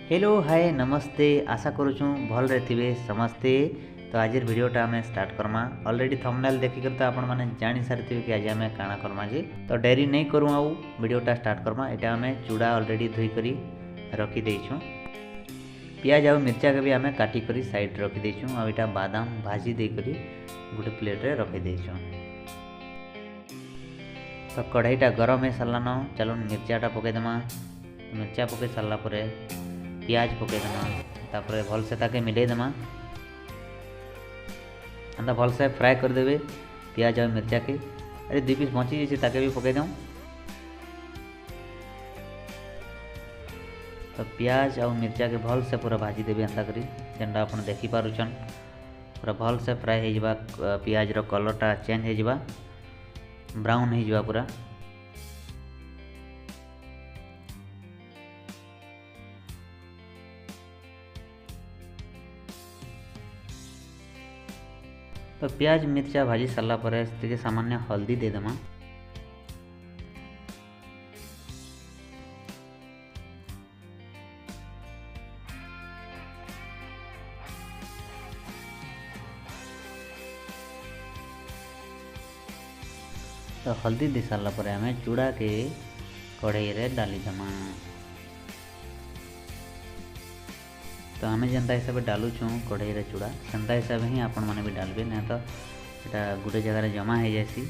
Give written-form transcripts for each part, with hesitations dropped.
Hello hi नमस्ते आशा करूँ भल थे समस्ते। तो आज वीडियोटा आम स्टार्ट करमा। ऑलरेडी थंबनेल देखिक तो आपण मैंने जानी सारी कि आज आम काଣା करमा जी। तो डेरी नहीं करूँ आउ वीडियोटा स्टार्ट करमा। यहाँ आम चूड़ा ऑलरेडी धोईक रखीदेचु। पियाज आउ मिर्चा के भी आम काटिक साइड रखीदेचु। आईटा बादाम भाजी देकर गोटे प्लेट्रे रखीदेचु। तो कढ़ाईटा गरम हो सारान चलो मिर्चाटा पकईदेमा। मिर्चा पकई सारापर पियाज पकईदेमा। तापर भलसे ताके मिलईदेमा। एंता भलसे फ्राए करदेवे पियाज और मिर्चा के। अरे 2 पीस बची जाइए ताके भी पकईदेव। तो पियाज और मिर्चा के भलसे पूरा भाजी देवे एंता करी जेनटा आपन देखी पारुछन। पूरा भलसे फ्राए हो पियाज रो कलरटा चेंज हो जावा ब्राउन हो जावा पूरा। तो प्याज मिर्चा भाजी सारा पर सामान्य हल्दी दे देमा। तो हल्दी दे सारा पर आम चूड़ा के कढ़ाई रे डाली देमा। तो आम जनता हिसाब से डालुचु कढ़ाई रे चूड़ा सेंता हिसाब ही आपण मैंने भी डालबे ना। तो यहाँ गोटे जगार जमा हो जासी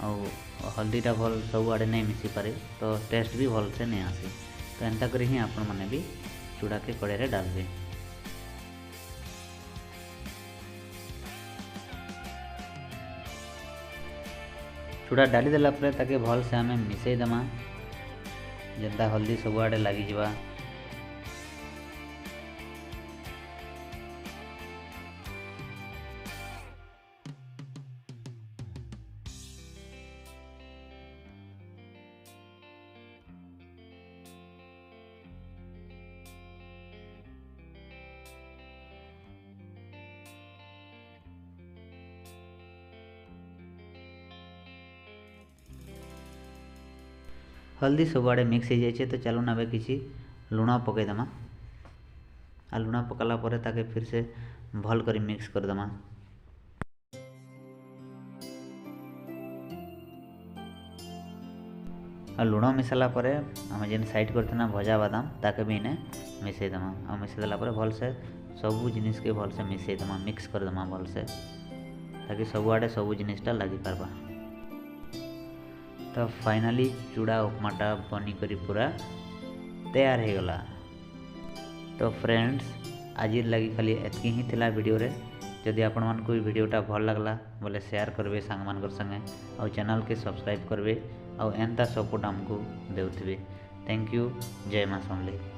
और हल्दीटा भल सब आड़े नहीं मिसी पारे तो टेस्ट भी भल से नहीं आसी। तो एंता करी ही आपण मैंने भी चूड़ा के कढ़ाई रे डालबे। चूड़ा डाली देला परे ताके भल से आम मिसई देमा जेनता हल्दी सब आड़े लगी जावा। हल्दी सब आड़े मिक्स हो जाए तो चलो ना किसी लुण पकईदेमा। आ लुण पकाला परे ताके फिर से भल करी मिक्स करदेमा। आ लुण मिसाला परे आम जेन साइड करते भजा बादाम ताके भी इन्हें मिसईदेमा। आ मिसईदेला परे भल से सबू जिनिस के भल से मिसईदेमा मिक्स करदेमा भल से ताकि सब आड़े सबू जिनिसटा लगी पारबा। तो फाइनाली चूड़ा उपमाटा बनिकरी पूरा तैयार हो गला। तो फ्रेंड्स आज लगी खाली एतकी ही थिला वीडियो रे। जदि आपण मानकु वीडियोटा भल लगला बोले शेयर करबे सांग मानकर संगे और चैनल के सब्सक्राइब करबे और एंता सपोर्ट हमको देउथिबे। Thank you. जय मां समलेई।